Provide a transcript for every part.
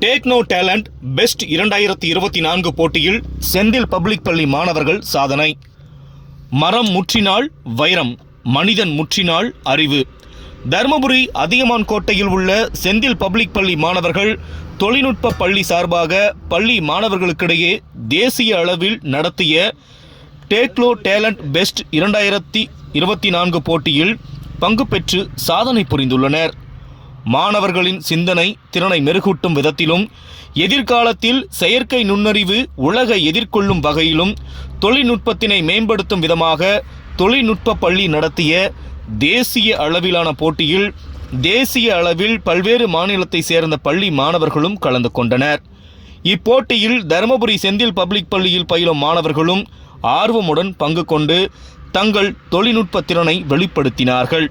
டேக்னோ talent best 2024 போட்டியில் Senthil public பள்ளி மாணவர்கள் சாதனை. மரம் முற்றினால் வைரம், மனிதன் முற்றினால் அறிவு. தருமபுரி அதியமான் கோட்டையில் உள்ள செந்தில் பப்ளிக் பள்ளி மாணவர்கள் தொழில்நுட்ப பள்ளி சார்பாக பள்ளி மாணவர்களுக்கிடையே தேசிய அளவில் நடத்திய டேக்னோ டேலண்ட் பெஸ்ட் 2024 போட்டியில் பங்கு பெற்று சாதனை புரிந்துள்ளனர். மாணவர்களின் சிந்தனை திறனை மெருகூட்டும் விதத்திலும் எதிர்காலத்தில் செயற்கை நுண்ணறிவு உலகை எதிர்கொள்ளும் வகையிலும் தொழில்நுட்பத்தினை மேம்படுத்தும் விதமாக தொழில்நுட்ப பள்ளி நடத்திய தேசிய அளவிலான போட்டியில் தேசிய அளவில் பல்வேறு மாநிலத்தை சேர்ந்த பள்ளி மாணவர்களும் கலந்து கொண்டனர். இப்போட்டியில் தருமபுரி செந்தில் பப்ளிக் பள்ளியில் பயிலும் மாணவர்களும் ஆர்வமுடன் பங்கு கொண்டு தங்கள் தொழில்நுட்ப திறனை வெளிப்படுத்தினார்கள்.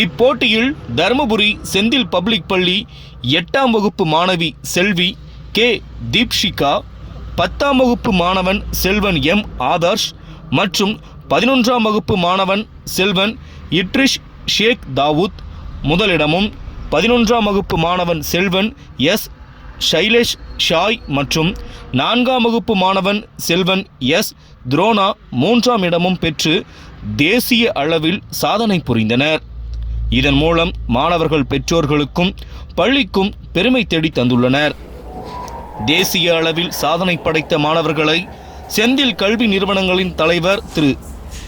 இப்போட்டியில் தருமபுரி செந்தில் பப்ளிக் பள்ளி 8ஆம் வகுப்பு மாணவி செல்வி கே தீப்ஷிகா, 10ஆம் வகுப்பு மாணவன் செல்வன் எம் ஆதர்ஷ் மற்றும் 11ஆம் வகுப்பு மாணவன் செல்வன் இட்ரிஷ் ஷேக் தாவூத் முதலிடமும், 11ஆம் வகுப்பு மாணவன் செல்வன் எஸ் ஷைலேஷ் ஷாய் மற்றும் 4ஆம் வகுப்பு மாணவன் செல்வன் எஸ் துரோனா 3ஆம் இடமும் பெற்று தேசிய அளவில் சாதனை புரிந்தனர். இதன் மூலம் மாணவர்கள் பெற்றோர்களுக்கும் பள்ளிக்கும் பெருமை தேடி தந்துள்ளனர். தேசிய அளவில் சாதனை படைத்த மாணவர்களை செந்தில் கல்வி நிறுவனங்களின் தலைவர் திரு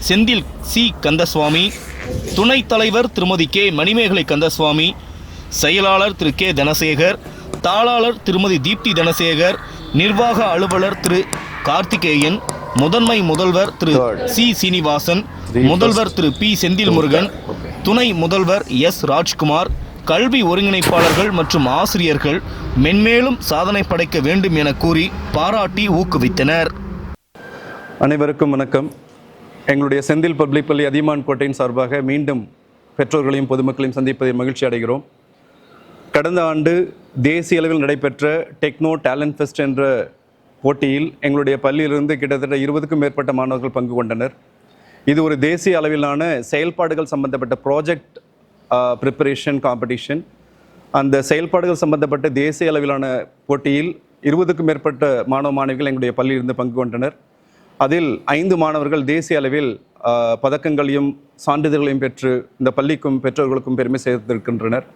செந்தில் சி கந்தசுவாமி, துணைத் தலைவர் திருமதி கே மணிமேகலை கந்தசுவாமி, செயலாளர் திரு கே தனசேகர், தாளாளர் திருமதி தீப்தி தனசேகர், நிர்வாக அலுவலர் திரு கார்த்திகேயன், முதன்மை முதல்வர் திரு சி சீனிவாசன், முதல்வர் திரு பி செந்தில் முருகன், துணை முதல்வர் எஸ் ராஜ்குமார், கல்வி ஒருங்கிணைப்பாளர்கள் மற்றும் ஆசிரியர்கள் மென்மேலும் சாதனை படைக்க வேண்டும் என கூறி பாராட்டி ஊக்குவித்தனர். அனைவருக்கும் வணக்கம். எங்களுடைய செந்தில் பப்ளிக் பள்ளி அதியமான் கோட்டையின் சார்பாக மீண்டும் பெற்றோர்களையும் பொதுமக்களையும் சந்திப்பதில் மகிழ்ச்சி அடைகிறோம். கடந்த ஆண்டு தேசிய அளவில் நடைபெற்ற டெக்னோ டேலண்ட் ஃபெஸ்ட் என்ற போட்டியில் எங்களுடைய பள்ளியிலிருந்து கிட்டத்தட்ட 20க்கும் மேற்பட்ட மாணவர்கள் பங்கு கொண்டனர். இது ஒரு தேசிய அளவிலான செயல்பாடுகள் சம்பந்தப்பட்ட ப்ராஜெக்ட் ப்ரிப்பரேஷன் காம்படிஷன். அந்த செயல்பாடுகள் சம்பந்தப்பட்ட தேசிய அளவிலான போட்டியில் 20க்கும் மேற்பட்ட மாணவ மாணவிகள் எங்களுடைய பள்ளியிலிருந்து பங்கு கொண்டனர். அதில் 5 மாணவர்கள் தேசிய அளவில் பதக்கங்களையும் சான்றிதழ்களையும் பெற்று இந்த பள்ளிக்கும் பெற்றோர்களுக்கும் பெருமை சேர்த்திருக்கின்றனர்.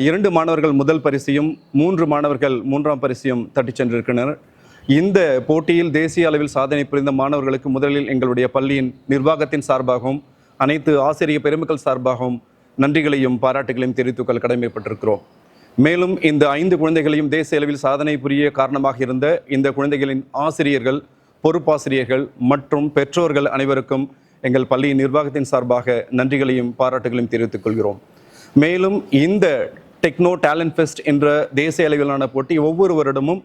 2 மாணவர்கள் முதல் பரிசையும் 3 மாணவர்கள் 3ஆம் பரிசையும் தட்டிச் சென்றிருக்கின்றனர். இந்த போட்டியில் தேசிய அளவில் சாதனை புரிந்த மாணவர்களுக்கு முதலில் எங்களுடைய பள்ளியின் நிர்வாகத்தின் சார்பாகவும் அனைத்து ஆசிரியர் பெருமக்கள் சார்பாகவும் நன்றிகளையும் பாராட்டுகளையும் தெரிவித்துக்கொள்ள கடமைப்பட்டிருக்கிறோம். மேலும் இந்த 5 குழந்தைகளையும் தேசிய அளவில் சாதனை புரிய காரணமாக இருந்த இந்த குழந்தைகளின் ஆசிரியர்கள், பொறுப்பாசிரியர்கள் மற்றும் பெற்றோர்கள் அனைவருக்கும் எங்கள் பள்ளியின் நிர்வாகத்தின் சார்பாக நன்றிகளையும் பாராட்டுகளையும் தெரிவித்துக் கொள்கிறோம். மேலும் இந்த டெக்னோ டேலண்ட் ஃபெஸ்ட் என்ற தேசிய அளவிலான போட்டி ஒவ்வொரு வருடமும்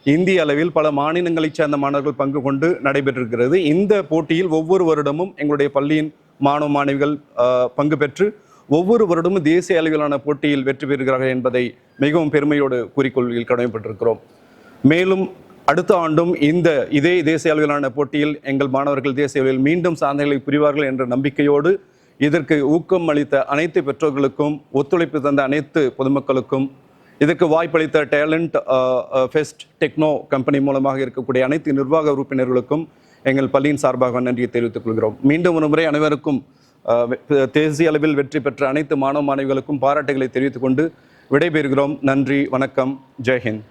இந்திய அளவில் பல மாநிலங்களைச் சேர்ந்த மாணவர்கள் பங்கு கொண்டு நடைபெற்றிருக்கிறது. இந்த போட்டியில் ஒவ்வொரு வருடமும் எங்களுடைய பள்ளியின் மாணவ மாணவிகள் பங்கு பெற்று ஒவ்வொரு வருடமும் தேசிய அளவிலான போட்டியில் வெற்றி பெறுகிறார்கள் என்பதை மிகவும் பெருமையோடு கூறிக்கொள்வதில் கடமைப்பட்டிருக்கிறோம். மேலும் அடுத்த ஆண்டும் இதே தேசிய அளவிலான போட்டியில் எங்கள் மாணவர்கள் தேசிய அளவில் மீண்டும் சாதனைகளை புரிவார்கள் என்ற நம்பிக்கையோடு இதற்கு ஊக்கம் அளித்த அனைத்து பெற்றோர்களுக்கும், ஒத்துழைப்பு தந்த அனைத்து பொதுமக்களுக்கும், இதற்கு வாய்ப்பளித்த டேலண்ட் ஃபெஸ்ட் டெக்னோ கம்பெனி மூலமாக இருக்கக்கூடிய அனைத்து நிர்வாக உறுப்பினர்களுக்கும் எங்கள் பள்ளியின் சார்பாக நன்றியை தெரிவித்துக் கொள்கிறோம். மீண்டும் ஒரு முறை அனைவருக்கும் தேசிய அளவில் வெற்றி பெற்ற அனைத்து மாணவ மாணவிகளுக்கும் பாராட்டுகளை தெரிவித்துக் கொண்டு விடைபெறுகிறோம். நன்றி, வணக்கம், ஜெய்ஹிந்த்.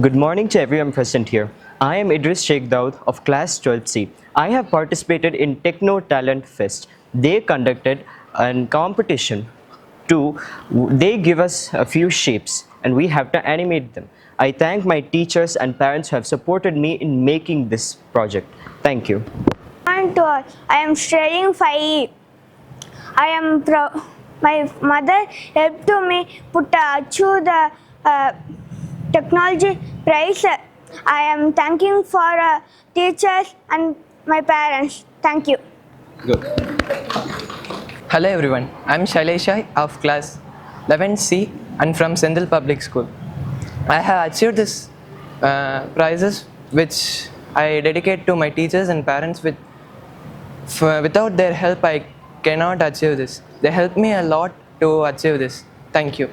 Good morning to everyone present here. I am Idris Sheikh Daud of class 12C. I have participated in Techno Talent Fest. They conducted a competition. They give us a few shapes and we have to animate them. I thank my teachers and parents who have supported me in making this project. Thank you. I am studying 5E. I am my mother helped me achieve the technology prize. I am thanking for teachers and my parents. Thank you. Good. Hello everyone, I am Shailesha of class 11C and from Sendil Public School. I have achieved this prizes which I dedicate to my teachers and parents. Without their help I cannot achieve this. They helped me a lot to achieve this. Thank you.